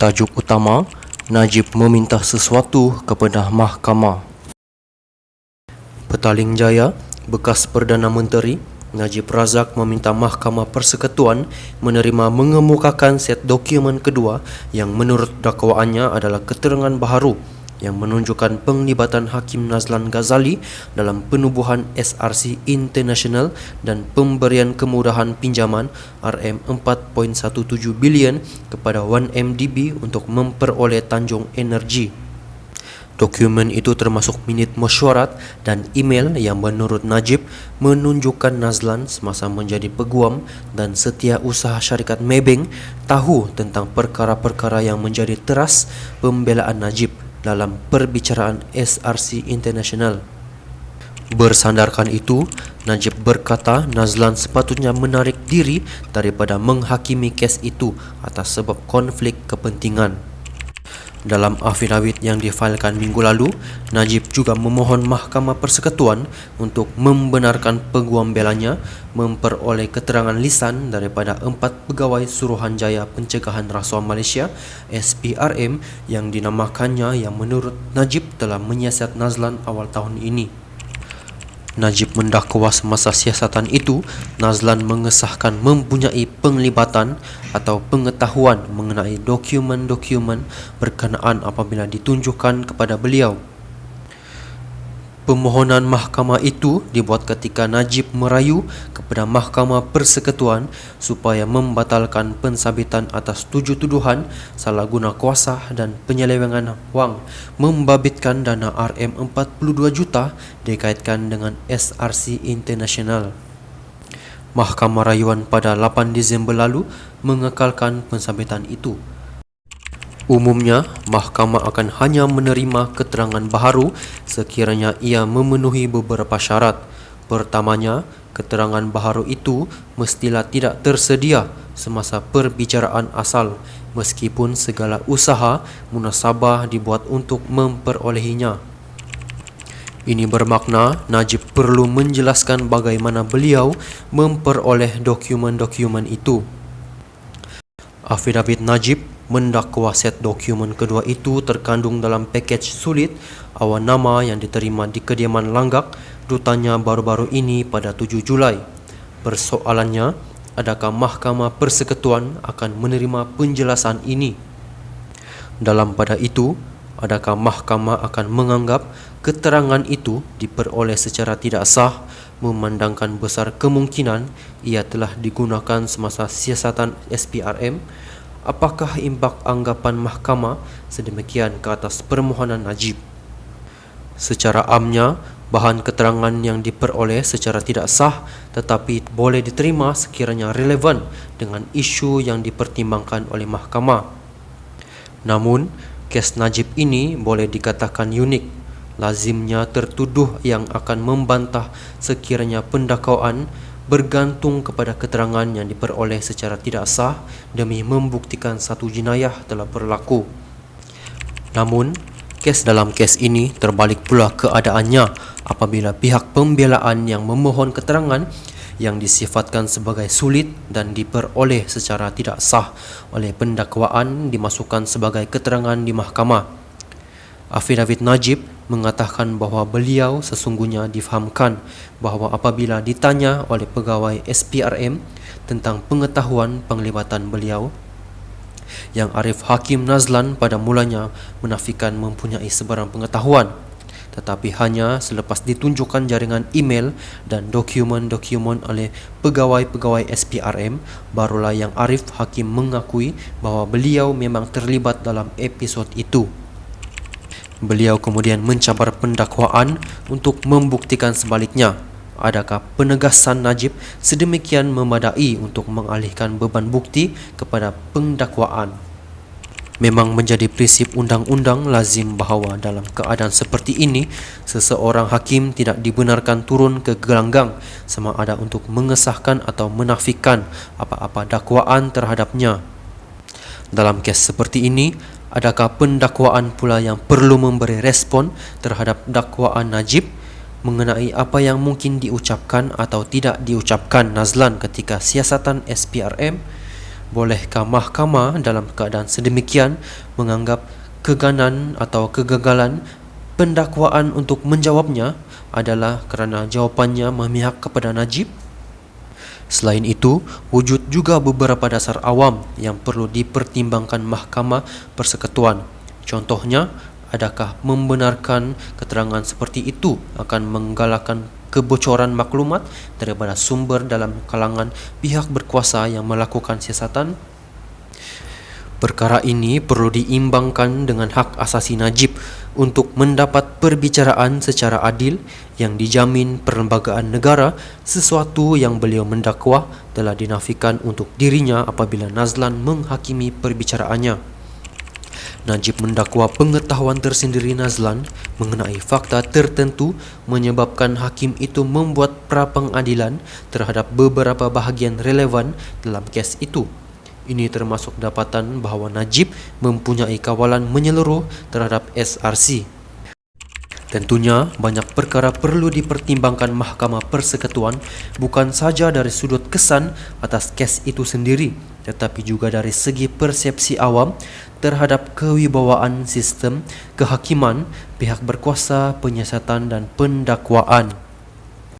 Tajuk utama, Najib meminta sesuatu kepada Mahkamah. Petaling Jaya, bekas Perdana Menteri Najib Razak meminta Mahkamah Persekutuan menerima mengemukakan set dokumen kedua yang menurut dakwaannya adalah keterangan baharu yang menunjukkan penglibatan Hakim Nazlan Ghazali dalam penubuhan SRC International dan pemberian kemudahan pinjaman RM4.17 bilion kepada 1MDB untuk memperoleh Tanjung Energi. Dokumen itu termasuk minit mesyuarat dan email yang menurut Najib menunjukkan Nazlan semasa menjadi peguam dan setiausaha syarikat Maybank tahu tentang perkara-perkara yang menjadi teras pembelaan Najib dalam perbicaraan SRC International. Bersandarkan itu, Najib berkata Nazlan sepatutnya menarik diri daripada menghakimi kes itu atas sebab konflik kepentingan. Dalam affidavit yang difailkan minggu lalu, Najib juga memohon Mahkamah Persekutuan untuk membenarkan peguam belanya memperoleh keterangan lisan daripada 4 pegawai Suruhanjaya Pencegahan Rasuah Malaysia SPRM yang dinamakannya yang menurut Najib telah menyiasat Nazlan awal tahun ini. Najib mendakwa semasa siasatan itu, Nazlan mengesahkan mempunyai penglibatan atau pengetahuan mengenai dokumen-dokumen berkenaan apabila ditunjukkan kepada beliau. Permohonan mahkamah itu dibuat ketika Najib merayu kepada Mahkamah Persekutuan supaya membatalkan pensabitan atas 7 tuduhan salah guna kuasa dan penyelewengan wang membabitkan dana RM42 juta dikaitkan dengan SRC International. Mahkamah rayuan pada 8 Disember lalu mengekalkan pensabitan itu. Umumnya, mahkamah akan hanya menerima keterangan baharu sekiranya ia memenuhi beberapa syarat. Pertamanya, keterangan baharu itu mestilah tidak tersedia semasa perbicaraan asal, meskipun segala usaha munasabah dibuat untuk memperolehinya. Ini bermakna Najib perlu menjelaskan bagaimana beliau memperoleh dokumen-dokumen itu. Affidavit Najib mendakwa set dokumen kedua itu terkandung dalam pakej sulit awal nama yang diterima di kediaman Langgak, Dutannya baru-baru ini pada 7 Julai. Persoalannya, adakah Mahkamah Persekutuan akan menerima penjelasan ini? Dalam pada itu, adakah Mahkamah akan menganggap keterangan itu diperoleh secara tidak sah, memandangkan besar kemungkinan ia telah digunakan semasa siasatan SPRM? Apakah impak anggapan mahkamah sedemikian ke atas permohonan Najib? Secara amnya, bahan keterangan yang diperoleh secara tidak sah tetapi boleh diterima sekiranya relevan dengan isu yang dipertimbangkan oleh mahkamah. Namun, kes Najib ini boleh dikatakan unik. Lazimnya tertuduh yang akan membantah sekiranya pendakwaan bergantung kepada keterangan yang diperoleh secara tidak sah demi membuktikan satu jenayah telah berlaku. Namun, dalam kes ini terbalik pula keadaannya apabila pihak pembelaan yang memohon keterangan yang disifatkan sebagai sulit dan diperoleh secara tidak sah oleh pendakwaan dimasukkan sebagai keterangan di mahkamah. Affidavit Najib mengatakan bahawa beliau sesungguhnya difahamkan bahawa apabila ditanya oleh pegawai SPRM tentang pengetahuan penglibatan beliau, yang Arif Hakim Nazlan pada mulanya menafikan mempunyai sebarang pengetahuan, tetapi hanya selepas ditunjukkan jaringan email dan dokumen-dokumen oleh pegawai-pegawai SPRM, barulah yang Arif Hakim mengakui bahawa beliau memang terlibat dalam episod itu. Beliau kemudian mencabar pendakwaan untuk membuktikan sebaliknya. Adakah penegasan Najib sedemikian memadai untuk mengalihkan beban bukti kepada pendakwaan? Memang menjadi prinsip undang-undang lazim bahawa dalam keadaan seperti ini, seseorang hakim tidak dibenarkan turun ke gelanggang sama ada untuk mengesahkan atau menafikan apa-apa dakwaan terhadapnya. Dalam kes seperti ini, adakah pendakwaan pula yang perlu memberi respon terhadap dakwaan Najib mengenai apa yang mungkin diucapkan atau tidak diucapkan Nazlan ketika siasatan SPRM? Bolehkah mahkamah dalam keadaan sedemikian menganggap keganan atau kegagalan pendakwaan untuk menjawabnya adalah kerana jawapannya memihak kepada Najib? Selain itu, wujud juga beberapa dasar awam yang perlu dipertimbangkan Mahkamah Persekutuan. Contohnya, adakah membenarkan keterangan seperti itu akan menggalakkan kebocoran maklumat daripada sumber dalam kalangan pihak berkuasa yang melakukan siasatan? Perkara ini perlu diimbangkan dengan hak asasi Najib untuk mendapat perbicaraan secara adil yang dijamin perlembagaan negara, sesuatu yang beliau mendakwa telah dinafikan untuk dirinya apabila Nazlan menghakimi perbicaraannya. Najib mendakwa pengetahuan tersendiri Nazlan mengenai fakta tertentu menyebabkan hakim itu membuat pra-pengadilan terhadap beberapa bahagian relevan dalam kes itu. Ini termasuk dapatan bahawa Najib mempunyai kawalan menyeluruh terhadap SRC. Tentunya, banyak perkara perlu dipertimbangkan Mahkamah Persekutuan bukan saja dari sudut kesan atas kes itu sendiri, tetapi juga dari segi persepsi awam terhadap kewibawaan sistem kehakiman, pihak berkuasa, penyiasatan dan pendakwaan.